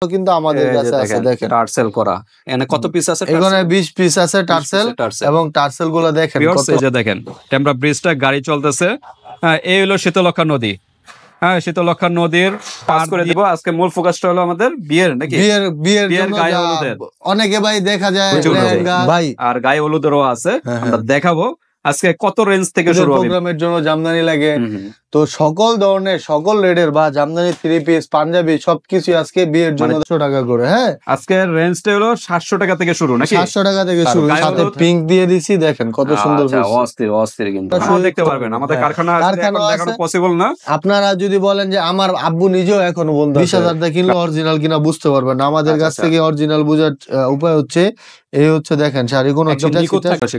কিন্তু আমাদের কাছে আছে দেখেন টার্সেল করা। এখানে কত পিস আছে? এখানে 20 পিস আছে টার্সেল এবং টার্সেল গুলো দেখেন কত। এই যে দেখেন টেম্বরা ব্রিজটা গাড়ি চলতেছে। এই হলো শীতলক্ষা নদী। হ্যাঁ, শীতলক্ষা নদীর পাস করে দিব। আজকে মূল ফোকাসটা হলো আমাদের বিয়ের নাকি বিয়ের জন্য গায়ে হলুদের। অনেকে ভাই দেখা যায় লেহেঙ্গা ভাই আর গায়ে হলুদেরও আছে, আমরা দেখাবো আজকে কত রেঞ্জ থেকে শুরু হবে। প্রোগ্রামের জন্য জামদানি লাগে, তো সকল ধরনের সকল রেডের বা জামদানি 3 পিস পাঞ্জাবি সবকিছু আজকে বিয়ের জন্য 100 টাকা করে। হ্যাঁ, আজকে রেঞ্জটা হলো 700 টাকা থেকে শুরু নাকি? 700 টাকা থেকে শুরু, সাথে পিঙ্ক দিয়ে দিছি দেখেন কত সুন্দর। অস্থির অস্থির কিন্তু দেখতে পারবেন আমাদের কারখানা দেখানো পসিবল না। আপনারা যদি বলেন যে আমার আব্বু নিজেও এখনো বলতে 20,000 টাকা কিনলে অরিজিনাল কিনা বুঝতে পারবেন না, আমাদের কাছ থেকে অরিজিনাল বোঝার উপায় হচ্ছে এই হচ্ছে দেখেন শাড়ি কোন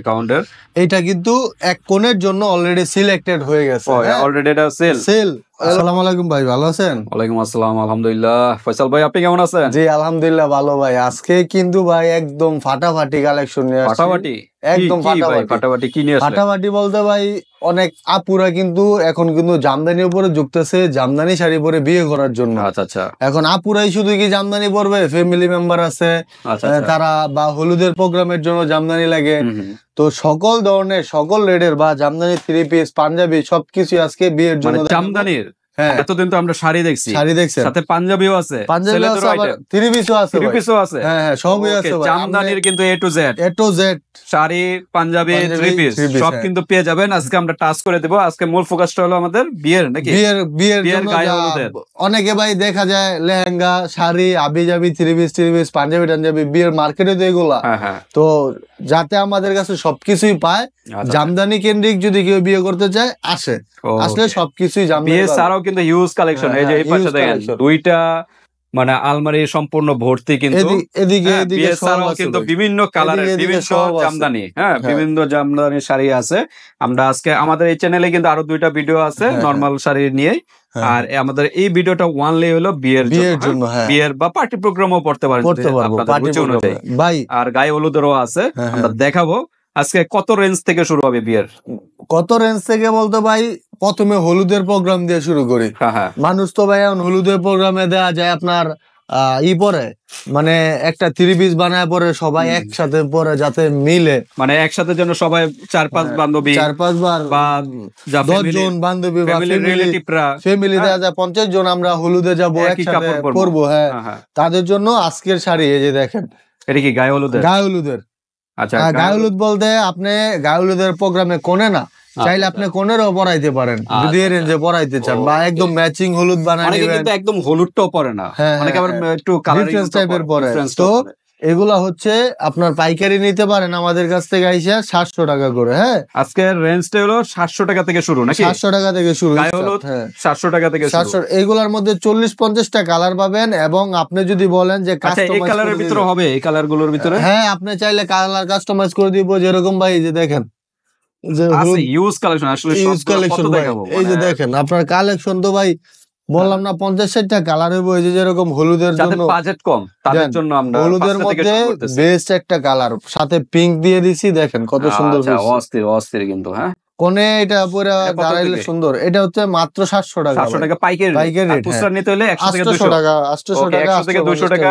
কাউন্টার। এটা কিন্তু এক কোণের জন্য অলরেডি সিলেক্টেড হয়ে গেছে, অলরেডি এটা সেল। আসসালামু আলাইকুম ভাই, ভালো আছেন? ওয়ালাইকুম আসসালাম, আলহামদুলিল্লাহ। ফয়সাল ভাই আপনি কেমন আছেন? জি আলহামদুলিল্লাহ ভালো ভাই। আজকে কিন্তু ভাই একদম ফাটাফাটি কালেকশন নিয়ে আসছি। ফাটাফাটি একদম ফাটাফাটি কি নিয়ে আসলে? ফাটাফাটি বলতে ভাই অনেক আপুরা কিন্তু এখন কিন্তু জামদানি উপরে ঝুঁকতেছে জামদানি শাড়ি পরে বিয়ে করার জন্য। আচ্ছা আচ্ছা। এখন আপুরাই শুধু কি জামদানি পরবে, ফ্যামিলি মেম্বার আছে তারা বা হলুদের প্রোগ্রামের জন্য জামদানি লাগে, তো সকল ধরনের সকল রেডের বা জামদানি 3 পিস পাঞ্জাবি সবকিছু আজকে বিয়ের জন্য। জামদানির এতদিন তো আমরা শাড়ি দেখছি, সাথে পাঞ্জাবিও আছে, থ্রি পিসও আছে, হ্যাঁ সবই আছে। জামদানির কিন্তু A to Z sari Punjabi 3 piece সব কিন্তু পেয়ে যাবেন। আজকে আমরা টাচ করে দেব। আজকে মূল ফোকাসটা হলো আমাদের বিয়ের নাকি বিয়ের গায়ে হলুদের। অনেকে ভাই দেখা যায় লেহেঙ্গা শাড়ি আবিজাবি 3 পিস পাঞ্জাবি টাঞ্জাবি বিয়ের মার্কেটে তো এগুলা, তো যাতে আমাদের কাছে সবকিছুই পায়। জামদানি কেন্দ্রিক যদি কেউ বিয়ে করতে চায় আসলে সবকিছুই জামদানি ছাড়াও কিন্তু হিউজ কালেকশন। এই যে এই পাশে দেখেন দুইটা মানে আলমারি সম্পূর্ণ ভর্তি, কিন্তু এদিকে কিন্তু বিভিন্ন কালারের বিভিন্ন জামদানি, বিভিন্ন জামদানি শাড়ি আছে। আমরা আজকে আমাদের এই চ্যানেলে কিন্তু আরো 2টা ভিডিও আছে নরমাল শাড়ি নিয়ে, আর আমাদের এই ভিডিওটা ওয়ানলি হলো বিয়ের জন্য, বিয়ের বা পার্টি প্রোগ্রামও পড়তে পারেন ভাই। আর গায়ে হলুদেরও আছে, আমরা দেখাবো আজকে কত রেঞ্জ থেকে শুরু হবে বিয়ের। কত রেঞ্জ থেকে বলতে ভাই প্রথমে হলুদের প্রোগ্রাম দিয়ে শুরু করি। মানুষ তো ভাই এখন হলুদের প্রোগ্রামে দেওয়া যায় আপনার পরে মানে একটা 3 পিস বানায় পরে সবাই একসাথে পরে যাতে মিলে, মানে একসাথে যেন সবাই 4-5 বান্ধবী 4-5 বার বা 10 জন বান্ধবী বা ফ্যামিলি দেওয়া যায় 50 জন আমরা হলুদে যাবো একসাথে পরবো। হ্যাঁ, তাদের জন্য আজকের শাড়ি এই যে দেখেন, এটা কি গায়ে হলুদের? আচ্ছা, গায়ে হলুদ বলতে আপনি গায়ে হলুদের প্রোগ্রামে কোনে না চাইলে আপনি কোনেরও পরাইতে পারেন যদি এই রেঞ্জে পরাইতে চান, বা একদম ম্যাচিং হলুদ বানায় নেবেন। কিন্তু একদম হলুদটাও পরে না, অনেকে আবার একটু কালারিং টাইপের পরে। তো এগুলা হচ্ছে আপনার পাইকারি নিতে পারেন আমাদের কাছ থেকে আইসা 700 টাকা করে। হ্যাঁ, আজকের রেঞ্জটা হলো 700 টাকা থেকে শুরু নাকি? 700 টাকা থেকে শুরু, গায়ে হলুদ 700 টাকা থেকে শুরু। এগুলার মধ্যে 40-50টা কালার পাবেন, এবং আপনি যদি বলেন যে এই কালারের ভিতরে হবে, এই কালারগুলোর ভিতরে হ্যাঁ আপনি চাইলে কালার কাস্টমাইজ করে দিব। যেরকম ভাই এই যে দেখেন ইউজ কালেকশন, আসলে ইউজ কালেকশন এই যে দেখেন আপনার কালেকশন তো ভাই বললাম না 50-60টা কালার হইব। এই যে যেরকম হলুদের জন্য বাজেট কম তাদের জন্য আমরা হলুদের মধ্যে বেস্ট একটা কালার সাথে পিঙ্ক দিয়ে দিছি দেখেন কত সুন্দর। অস্থির কিন্তু। হ্যাঁ, কোনে এটা পুরো দাঁড়াইলে সুন্দর। এটা হচ্ছে মাত্র 700 টাকা। 700 টাকা পাইকারি রেট। খুচরা নিতে হলে 100 থেকে 200 টাকা, 800 টাকা, 100 থেকে 200 টাকা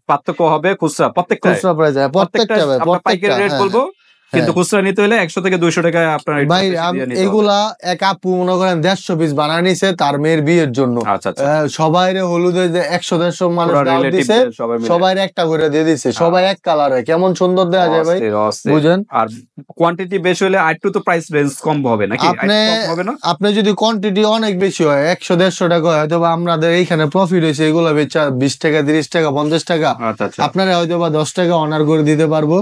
পার্থক্য হবে খুচরা প্রত্যেকটা। খুচরা প্রাইস প্রত্যেকটা পাইকারি রেট বলবো, কিন্তু খুচরা নিতে হলে 100 থেকে 200 টাকা আপনার ভাই। এগুলা এক আপু মনে করেন 150 পিস বানায় নিছে তার মেয়ের বিয়ের জন্য। সবাই হলুদের 100-150 মানুষ দিছে, সবাই একটা করে দিয়ে দিছে, সবাই এক কালারে। কেমন সুন্দর দেয়া যায় ভাই, বুঝেন? আর কোয়ান্টিটি বেশি হলে আরেকটু তো প্রাইস রেঞ্জ কম হবে নাকি? আপনি যদি কোয়ান্টিটি অনেক বেশি হয় 100-150 টাকা হয়, হয়তো আমাদের এইখানে প্রফিট হয়েছে এগুলো বেচা 20 টাকা 30 টাকা 50 টাকা, আপনারা হয়তো বা 10 টাকা অনার করে দিতে পারবো।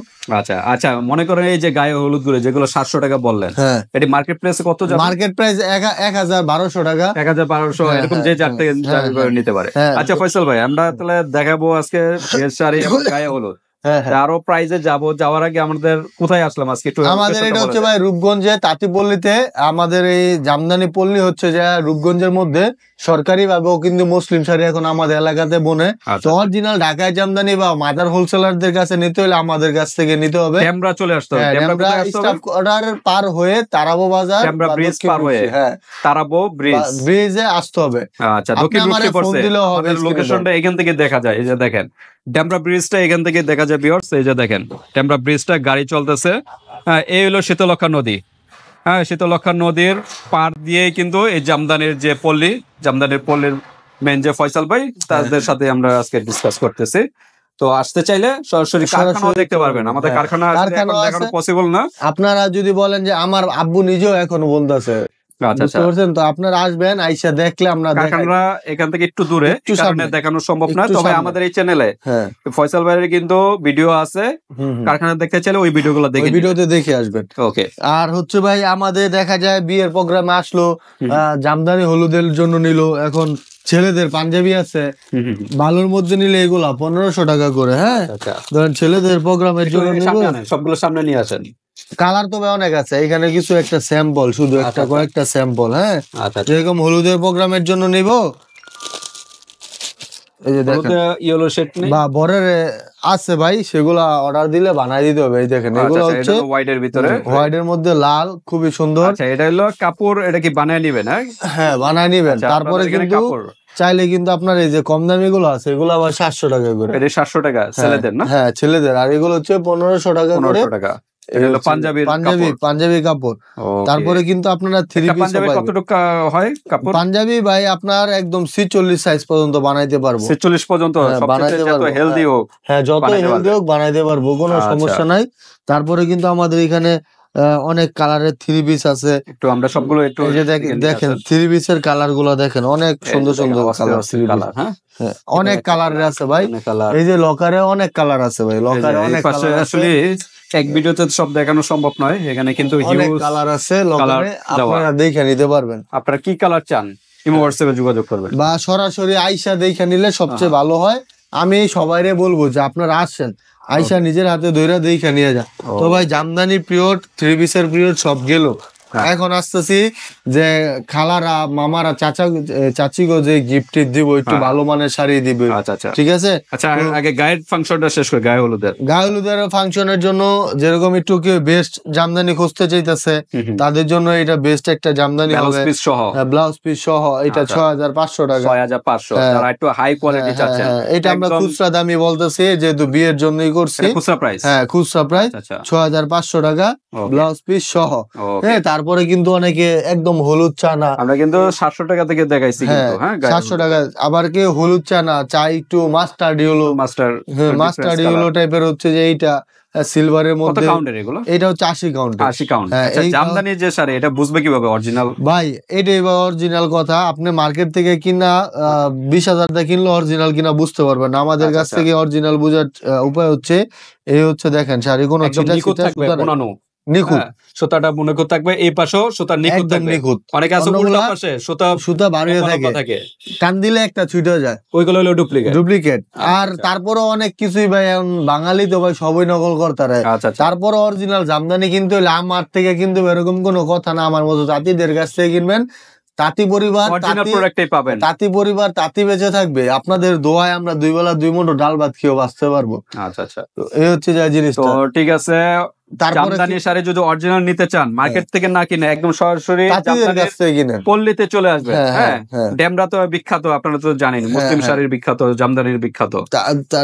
আচ্ছা, মনে করেন এই যে গায়ে হলুদ গুলো যেগুলো 700 টাকা বললেন, এটি মার্কেট প্রাইসে কত যাবে? মার্কেট প্রাইস 1000-1200 টাকা, 1000-1200 এরকম যে যার থেকে নিতে পারে। আচ্ছা ফয়সাল ভাই, আমরা তাহলে দেখাবো আজকে শাড়ি গায়ে হলুদ। আরো প্রাইজে যাওয়ার আগে আমাদের কোথায় আসলাম আজকে একটু? আমাদের এটা হচ্ছে ভাই রূপগঞ্জে তাঁতিপল্লীতে। আমাদের এই জামদানি পল্লী হচ্ছে যে রূপগঞ্জের মধ্যে সরকারি ভাবেও কিন্তু মুসলিম শাড়ি এখন আমাদের এলাকাতে বনে। তো অরিজিনাল ঢাকায় জামদানি বা মাদার হোলসেলারদের কাছে নিতে হলে আমাদের কাছ থেকে নিতে হবে। ডেমরা চলে আসতে হবে। ডেমরা স্টাফ কোয়ার্টার পার হয়ে তারাবো বাজার, ডেমরা ব্রিজ পার হয়ে, তারাবো ব্রিজে আসতে হবে। আচ্ছা, দক্ষিণ রূপসী পড়ছে। আমাদের লোকেশনটা এখান থেকে দেখা যায়। এই যে দেখেন ডেমরা ব্রিজটা এখান থেকে দেখা যায় ভিউয়ার্স। এই যে দেখেন ডেমরা ব্রিজটা গাড়ি চলতেছে। এই হলো শীতলক্ষা নদী। শীতলক্ষা নদীর পার দিয়ে কিন্তু এই জামদানির যে পল্লী, জামদানির পল্লীর মেন যে ফয়সাল ভাই, তাদের সাথে আমরা আজকে ডিসকাস করতেছি। তো আসতে চাইলে সরাসরি কারখানাও দেখতে পারবেন। আমাদের কারখানা দেখানো পসিবল না। আপনারা যদি বলেন যে আমার আব্বু নিজেও এখনো বলতেছে, তো আপনারা আসবেন, আইসা দেখলে আমরা এখান থেকে একটু দূরে, কারণে দেখানো সম্ভব না। তবে আমাদের এই চ্যানেলে ফয়সাল ভাইয়ের কিন্তু ভিডিও আছে, কারখানা দেখতে চাইলে ওই ভিডিওগুলো ভিডিওতে দেখে আসবেন। ওকে। আর হচ্ছে ভাই আমাদের দেখা যায় বিয়ের প্রোগ্রামে আসলো, জামদানি হলুদের জন্য নিল। এখন ছেলেদের পাঞ্জাবি আছে ভালোর মধ্যে নিলে এগুলা 1500 টাকা করে। ধরেন ছেলেদের প্রোগ্রামের জন্য সবগুলো সামনে নিয়ে আসেন। কালার তো অনেক আছে, এখানে কিছু একটা স্যাম্পল, শুধু একটা কয়েকটা স্যাম্পল। যেরকম হলুদের প্রোগ্রামের জন্য নিব, এই যে দেখেন ইয়েলো শেড বা বরের আছে ভাই, সেগুলা অর্ডার দিলে বানাই দিতে হবে। এই দেখেন এগুলো হচ্ছে হোয়াইটের ভিতরে, হোয়াইটের মধ্যে লাল, খুবই সুন্দর। আচ্ছা, এটা হলো কাপড়, এটা কি বানায় নিবেন? হ্যাঁ বানায় নিবেন। তারপরে কিন্তু চাইলে কিন্তু আপনার এই যে কম দামি গুলো আছে, এগুলো আবার 700 টাকা করে। এটা 700 টাকা ছেলেদের না? হ্যাঁ ছেলেদের। আর এগুলো হচ্ছে 1500 টাকা করে। 1500 টাকা পাঞ্জাবি কাপড়। তারপরে কিন্তু আপনারা থ্রি পিস পাঞ্জাবি ভাই আপনার একদম 46 সাইজ পর্যন্ত বানাইতে পারবো। 46 পর্যন্ত বানাইতে পারবো। হেলদি হোক, যত হেলদি হোক বানাইতে পারবো, কোনো সমস্যা নাই। তারপরে কিন্তু আমাদের এখানে অনেক কালারের থ্রি পিস আছে। একটু আমরা সবগুলো একটু দেখেন থ্রি পিসের কালার গুলো দেখেন, অনেক সুন্দর সুন্দর কালার। অনেক কালারের আছে ভাই। এই যে লকারে অনেক কালার আছে ভাই, লকারে অনেক কালার আসলে এক ভিডিওতে সব দেখানো সম্ভব নয়। এখানে কিন্তু অনেক কালার আছে লকারে, আপনারা দেখে নিতে পারবেন। আপনারা কি কালার চান ইমো হোয়াটসঅ্যাপে যোগাযোগ করবেন, বা সরাসরি আইসা দেখে নিলে সবচেয়ে ভালো হয়। আমি সবাইরে বলবো যে আপনারা আসেন, আইসা নিজের হাতে ধইরা দেখে নিয়ে যান। তো ভাই জামদানি পিরিয়ড, থ্রি পিসের পিরিয়ড সব গেল। এখন আসতেছি যে খালারা, মামারা, চাচিগো যে গিফট দিব, একটু ভালো মানের শাড়ি দিবে। ঠিক আছে। আচ্ছা, আগে গায়ের ফাংশনটা শেষ করে গায়ে হলুদের ফাংশনের জন্য যেরকম একটু কেউ বেস্ট জামদানি খুঁজতে চাইতেছে, তাদের জন্য এটা বেস্ট একটা জামদানি হবে, ব্লাউজ পিস সহ। এটা 6500 টাকা। 6500। যারা একটু হাই কোয়ালিটি চাচ্ছেন, এটা আমরা খুচরা দামি বলতেছি, যেহেতু বিয়ের জন্যই করছি। খুচরা প্রাইস? হ্যাঁ খুচরা প্রাইস 6500 টাকা, ব্লাউজ পিস সহ। তারপরে কিন্তু অনেকে একদম হলুদ চা না, আমরা কিন্তু 700 টাকা থেকে দেখাইছি কিন্তু। 700 টাকা। আবার কেউ হলুদ চা না, চাই একটু মাস্টার্ড ইয়েলো, মাস্টার্ড ইয়েলো টাইপের হচ্ছে যে এইটা সিলভারের মধ্যে। এটা হচ্ছে 80 কাউন্ট। 80 কাউন্ট। আচ্ছা, জামদানি যে শাড়ি, এটা বুঝবে কিভাবে অরিজিনাল? ভাই এটাই অরিজিনাল কথা। আপনি মার্কেট থেকে কিনা 20,000 টাকা কিনলে অরিজিনাল কিনা বুঝতে পারবেন না। আমাদের কাছ থেকে অরিজিনাল বোঝার উপায় হচ্ছে এই হচ্ছে দেখেন শাড়ি কোনো ছিটা নিখুঁত, সুতাটা মনে করতে থাকবে। এই পাশেও সুতা নিখুঁত। অনেকে আছে উল্টা পাশে সুতা বাড়িয়ে থাকে, টান দিলে একটা ছুটে যায়, ওইগুলো হলো ডুপ্লিকেট। আর তারপরে অনেক কিছুই ভাই, বাঙালি তো ভাই সবই নকল করতারে। তারপরে অরিজিনাল জামদানি কিনতে হলে আমার থেকে কিন্তু এরকম কোনো কথা না, আমার মতো তাঁতিদের কাছ থেকে কিনবেন। তাঁতি পরিবার তাঁতি পরিবার তাঁতি বেঁচে থাকবে। আপনাদের দোয়ায় আমরা 2 বেলা 2 মুঠো ডাল ভাত খেয়েও বাঁচতে পারবো। আচ্ছা, তো এই হচ্ছে যে জিনিস। ঠিক আছে। জামদানি শাড়ি যদি অরিজিনাল নিতে চান, মার্কেট থেকে না কিনে একদম সরাসরি পল্লীতে চলে আসবে। ডেমরা তো বিখ্যাত, আপনারা তো জানেন, মুসলিম শাড়ির বিখ্যাত, জামদানির বিখ্যাত।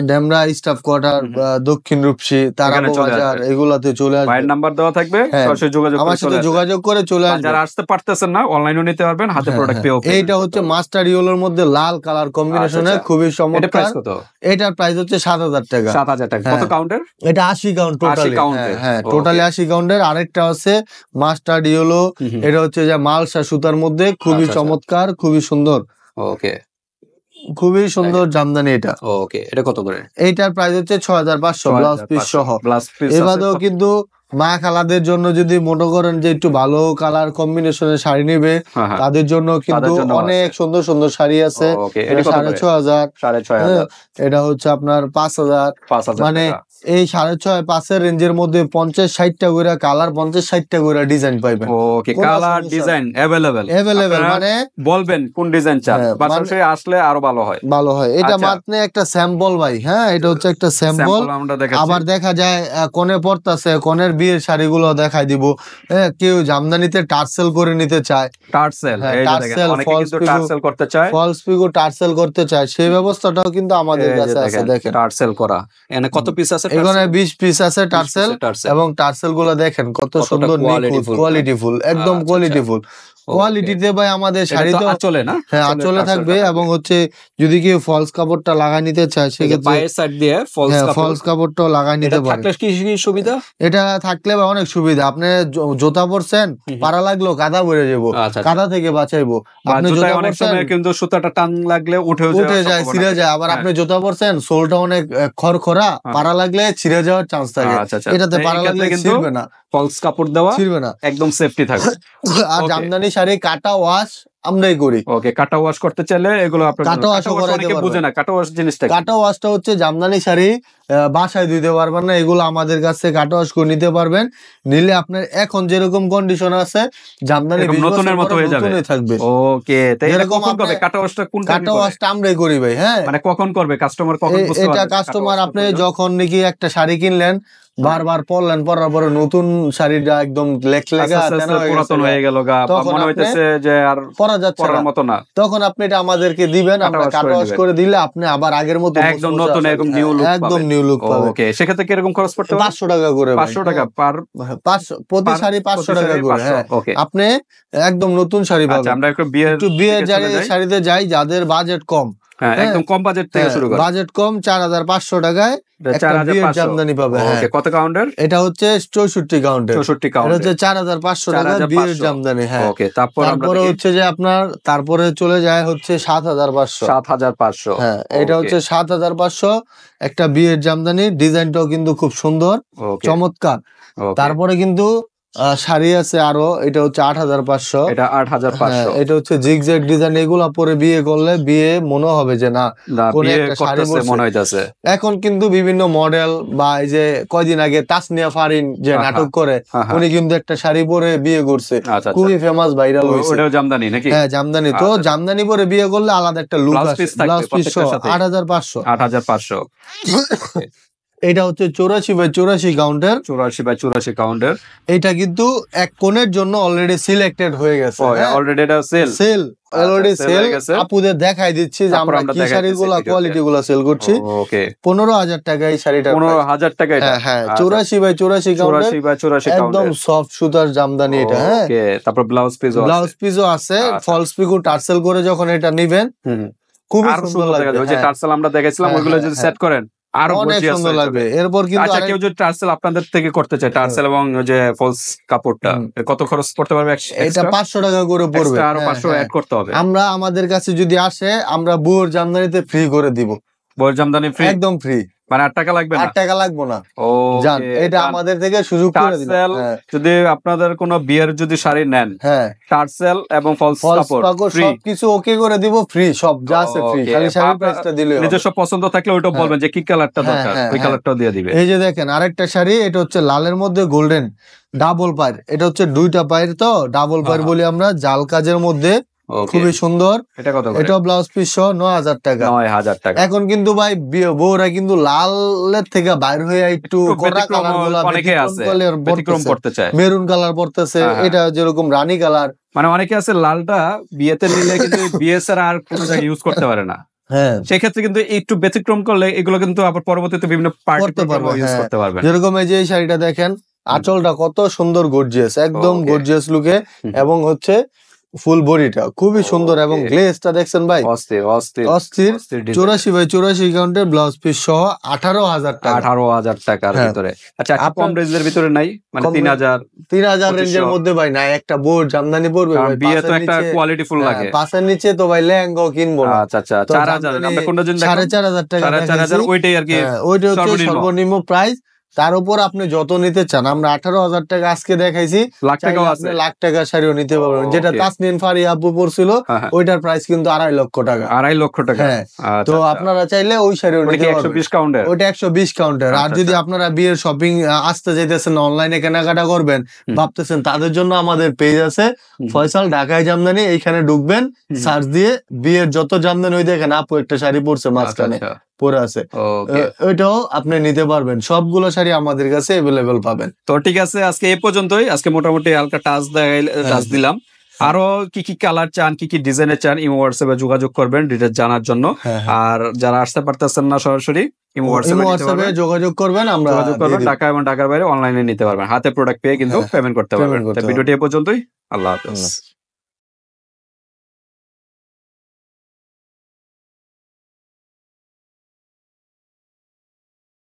ডেমরা স্টাফ কোয়ার্টার, দক্ষিণ রূপসী, তারাবো বাজার, এগুলাতে চলে আসবে। ভাইয়ের নাম্বার দেওয়া থাকবে, সরাসরি আমার সাথে যোগাযোগ করে চলে আসবে। যারা আসতে পারতেছেন না, অনলাইনেও নিতে পারবেন, হাতে প্রোডাক্ট পেও। এইটা হচ্ছে মাস্টার ইয়েলোর মধ্যে লাল কালার কম্বিনেশনে, খুবই চমৎকার। এটার প্রাইস হচ্ছে 7000 টাকা। 7000 টাকা। কত কাউন্টের? এটা 80 কাউন্ট টোটালি। টোটালি 80 কাউন্টের। আরেকটা আছে মাস্টার্ড ইয়েলো, এটা হচ্ছে যে মালসা সুতার মধ্যে, খুবই চমৎকার, খুবই সুন্দর। ওকে, খুবই সুন্দর জামদানি এটা। ওকে, এটা কত করে? এইটার প্রাইস হচ্ছে 6500, ব্লাউজ পিস সহ। এবারেও কিন্তু মা খালাদের জন্য যদি মনে করেন যে একটু ভালো কালার কম্বিনেশনের শাড়ি নিবে, তাদের জন্য কিন্তু অনেক সুন্দর সুন্দর শাড়ি আছে। 6500, এটা হচ্ছে আপনার 5000, মানে এই 6.5-5 রেঞ্জের মধ্যে 50-60টা করে কালার, 50-60টা করে ডিজাইন পাইবেন। ওকে, কালার ডিজাইন अवेलेबल মানে বলবেন কোন ডিজাইন চান, বাসায় আসলে আরো ভালো হয়। এটা মাত্র একটা স্যাম্পল ভাই। হ্যাঁ, এটা হচ্ছে একটা স্যাম্পল। আবার দেখা যায় কোণে পড়তাছে, কোণের বিয়ের শাড়িগুলো দেখাই দিব। হ্যাঁ, কেউ জামদানিতে টার্সেল করে নিতে চায়, টার্সেল করতে চায়, ফলস পিকো টার্সেল করতে চায়, সেই ব্যবস্থাটাও কিন্তু আমাদের কাছে আছে। দেখেন টার্সেল করা, এখানে কত পিস আছে? এখানে 20 পিস আছে টার্সেল, এবং টার্সেল গুলো দেখেন কত সুন্দর, কোয়ালিটিফুল, একদম কোয়ালিটিফুল কোয়ালিটিতে ভাই। আমাদের শাড়ি তো চলে না? হ্যাঁ, আঁচলে থাকবে। এবং হচ্ছে যদি কেউ ফলস কাপড়টা লাগাই নিতে চায়, সেক্ষেত্রে পায়ের সাইড দিয়ে ফলস কাপড়টাও লাগাই নিতে পারে। কি সুবিধা? এটা থাকলে ভাই অনেক সুবিধা। আপনি জুতা পরছেন, পাড়া লাগলো কাদা পড়ে যাবো, কাদা থেকে বাঁচাইবো। আপনি জুতা অনেক সময় কিন্তু সুতাটা টান লাগলে উঠে যায়, ছিঁড়ে যায়। আবার আপনি জুতা পরছেন, সোলটা অনেক খড়খড়া, পাড়া লাগলে ছিঁড়ে যাওয়ার চান্স থাকে। এটাতে পাড়া লাগলে ছিঁড়বে না, ফলস কাপড় দেওয়া ছিঁড়বে না, একদম সেফটি থাকবে। আর জামদানি শাড়ি কাটা ওয়াশ আমরাই করি। ওকে, কাটা ওয়াশ করতে চাইলে এগুলো আপনারা কাটা ওয়াশ অনেকে বুঝে না। কাটা ওয়াশ জিনিসটা, কাটা ওয়াশটা হচ্ছে জামদানি শাড়ি বাসায় ধুইতে পারবেন না, এগুলো আমাদের কাছে কাটা ওয়াশ করে নিতে পারবেন। নিলে আপনার এখন যেরকম কন্ডিশন আছে, জামদানি নতুনের মতো হয়ে যাবে, থাকবে। ওকে, তাই এরকম করবে। কাটা ওয়াশটা কোন কাটা ওয়াশটা আমরাই করি ভাই। হ্যাঁ, মানে কখন করবে কাস্টমার, কখন বুঝতে পারবে? এটা কাস্টমার আপনি যখন নাকি একটা শাড়ি কিনলেন, বারবার পরলেন, পরার পরে নতুন শাড়িটা একদম পুরাতন হয়ে গেল, মনে হইতেছে যে আর পরা যাচ্ছে পরার মতো না, তখন আপনি এটা আমাদেরকে দিবেন, আমরা কাটা ওয়াশ করে দিলে আপনি আবার আগের মতো একদম নতুন, একদম নিউ লুক পাবেন। ওকে, সেক্ষেত্রে কি এরকম খরচ পড়তে? 500 টাকা করে, 500 টাকা পার, 500 প্রতি শাড়ি, 500 টাকা করে। হ্যাঁ, আপনি একদম নতুন শাড়ি পাবেন। আমরা একটু বিয়ের শাড়িতে যাই, যাদের বাজেট কম, একদম কম বাজেট থেকে শুরু করে, বাজেট কম 4500 টাকায় জামদানি পাবে। কত কাউন্টার? এটা হচ্ছে 64 কাউন্টার। 64 কাউন্টার হচ্ছে 4500 টাকা বিয়ের জামদানি। হ্যাঁ, ওকে। তারপরে হচ্ছে যে আপনার তারপরে চলে যায় হচ্ছে 7500। 7500, হ্যাঁ, এটা হচ্ছে 7500 একটা বিয়ের জামদানি। ডিজাইনটাও কিন্তু খুব সুন্দর, চমৎকার। তারপরে কিন্তু শাড়ি আছে আরো, এটা হচ্ছে 8500। এটা 8500। এটা হচ্ছে জিগজ্যাগ ডিজাইন। এগুলা পরে বিয়ে করলে বিয়ে মনে হবে যে না কোন একটা শাড়ি মনে হইতাছে। এখন কিন্তু বিভিন্ন মডেল, বা এই যে কয়দিন আগে তাসনিয়া ফারিন যে নাটক করে, উনি কিন্তু একটা শাড়ি পরে বিয়ে করছে, খুবই ফেমাস, ভাইরাল হয়েছে। ওটাও জামদানি নাকি? হ্যাঁ, জামদানি। তো জামদানি পরে বিয়ে করলে আলাদা একটা লুক আসে। Blouse piece 8500। 8500। এটা হচ্ছে 84x84 কাউন্টার। 84x84 counter. এটা কিন্তু এক কোণের জন্য অলরেডি সিলেক্টেড হয়ে গেছে। অলরেডি এটা সেল অলরেডি সেল। আপুদের দেখাই দিচ্ছি যে আমরা কি শাড়িগুলো, কোয়ালিটি গুলো সেল করছি। ওকে, 15000 টাকা এই শাড়িটা। 15000 টাকা এটা? হ্যাঁ, 84x84 কাউন্টার, 84x84 একদম সফট সুতার জামদানি এটা। হ্যাঁ, ওকে। তারপর ব্লাউজ পিসও আছে। ফলস পিকো টার্সেল করে যখন এটা নেবেন, খুবই সুন্দর লাগবে। ওই যে টার্সেল আমরা দেখাইছিলাম, ওইগুলো যদি সেট করেন আরো অনেক সুন্দর লাগবে। এরপর কিন্তু কেউ যদি টার্সেল আপনাদের থেকে করতে চায়, টার্সেল এবং যে ফলস কাপড়টা, কত খরচ পড়তে পারবে? এটা 500 টাকা করে পড়বে, আরো 500 অ্যাড করতে হবে। আমরা আমাদের কাছে যদি আসে, আমরা বুয়োর জামদানিতে ফ্রি করে দিব। বুয়োর জামদানি ফ্রি, একদম ফ্রি, মানে 8 টাকা লাগবে না? 8 টাকা লাগবে না। জান, এটা আমাদের থেকে সুযোগ করে দিলাম। যদি আপনাদের কোনো বিয়ের যদি শাড়ি নেন, হ্যাঁ, টার্সেল এবং ফলস কাপড় সবকিছু ওকে করে দিব, ফ্রি, সব যা আছে ফ্রি। খালি শাড়ির প্রাইসটা দিলে হবে। নিজস্ব পছন্দ থাকলে ওইটাও বলবেন যে কি কালারটা দরকার, ওই কালারটাও দিয়ে দিবে। এই যে দেখেন আরেকটা শাড়ি, এটা হচ্ছে লালের মধ্যে গোল্ডেন ডাবল পায়ের। এটা হচ্ছে 2টা পায়ের, তো ডাবল পায়ের বলি আমরা, জাল কাজের মধ্যে, খুবই সুন্দর। এটা কত? এটা ব্লাউজ পিস সহ 9000 টাকা। 9000 টাকা। এখন কিন্তু ভাই বউরা কিন্তু লালের থেকে বাইরে হয়ে একটু কড়া কালারগুলো অনেকে আছে ব্যতিক্রম করতে চায়, মেরুন কালার পড়তেছে। এটা যেরকম রানী কালার, মানে অনেকে আছে লালটা বিয়েতে নিলে কিন্তু বিয়ে ছাড়া আর কোনো জায়গায় ইউজ করতে পারে না। হ্যাঁ, সেক্ষেত্রে কিন্তু একটু ব্যতিক্রম করলে এগুলো কিন্তু আবার পরবর্তীতে বিভিন্ন পার্টি ইউজ করতে পারবে। যেরকম এই যে এই শাড়িটা দেখেন, আঁচলটা কত সুন্দর, গর্জিয়াস, একদম গর্জিয়াস লুকে, এবং হচ্ছে ফুল বডিটা খুবই সুন্দর, এবং গ্লেজটা দেখছেন ভাই, অস্থির। 84x84 কাউন্টের ব্লাউজ পিস সহ 18000 টাকা। 18000 টাকার ভিতরে। আচ্ছা, কম রেঞ্জের ভিতরে নাই, মানে 3000 রেঞ্জের মধ্যে ভাই নাই। একটা বোর জামদানি পড়বে ভাই, বিয়ে তো একটা কোয়ালিটি ফুল লাগে। পাশের নিচে তো ভাই লেহেঙ্গা কিনবো না। আচ্ছা, 4000 আমরা কোনটা জন্য 4500 টাকা। 4500 ওইটাই আর কি, ওইটা হচ্ছে সর্বনিম্ন প্রাইস। তার উপর আপনি যত নিতে চান, আমরা 18,000 টাকা আজকে দেখাইছি, লাখ টাকা শাড়িও নিতে পারবেন। যেটা তাসনিন ফারি আপু পড়ছিল ওইটার প্রাইস কিন্তু 2.5 লক্ষ টাকা। 2.5 লক্ষ টাকা। হ্যাঁ, তো আপনারা চাইলে ওই শাড়িও নিতে পারবেন। 120 কাউন্টার, ওইটা 120 কাউন্টার। আর যদি আপনারা বিয়ের শপিং আসতে যাইতেছেন, অনলাইনে কেনাকাটা করবেন ভাবতেছেন, তাদের জন্য আমাদের পেজ আছে ফয়সাল ঢাকায় জামদানি। এইখানে ঢুকবেন, সার্চ দিয়ে বিয়ের যত জামদানি, ওই দেখেন আপু একটা শাড়ি পরছে মাঝখানে পরে আছে, ওইটাও আপনি নিতে পারবেন। সবগুলো শাড়ি আমাদের কাছে अवेलेबल পাবেন। তো ঠিক আছে, আজকে এই পর্যন্তই। আজকে মোটামুটি হালকা টাচ দিলাম। আরো কি কি কালার চান, কি কি ডিজাইনের চান, ইমো হোয়াটসঅ্যাপে যোগাযোগ করবেন ডিটেইলস জানার জন্য। আর যারা আসতে পারতেছেন না সরাসরি, ইমো হোয়াটসঅ্যাপে যোগাযোগ করবেন, আমরা ঢাকা এবং ঢাকার বাইরে অনলাইনে নিতে পারবেন। হাতে প্রোডাক্ট পেয়ে কিন্তু পেমেন্ট করতে পারবেন। ভিডিওটি এই পর্যন্তই। আল্লাহ হাফেজ।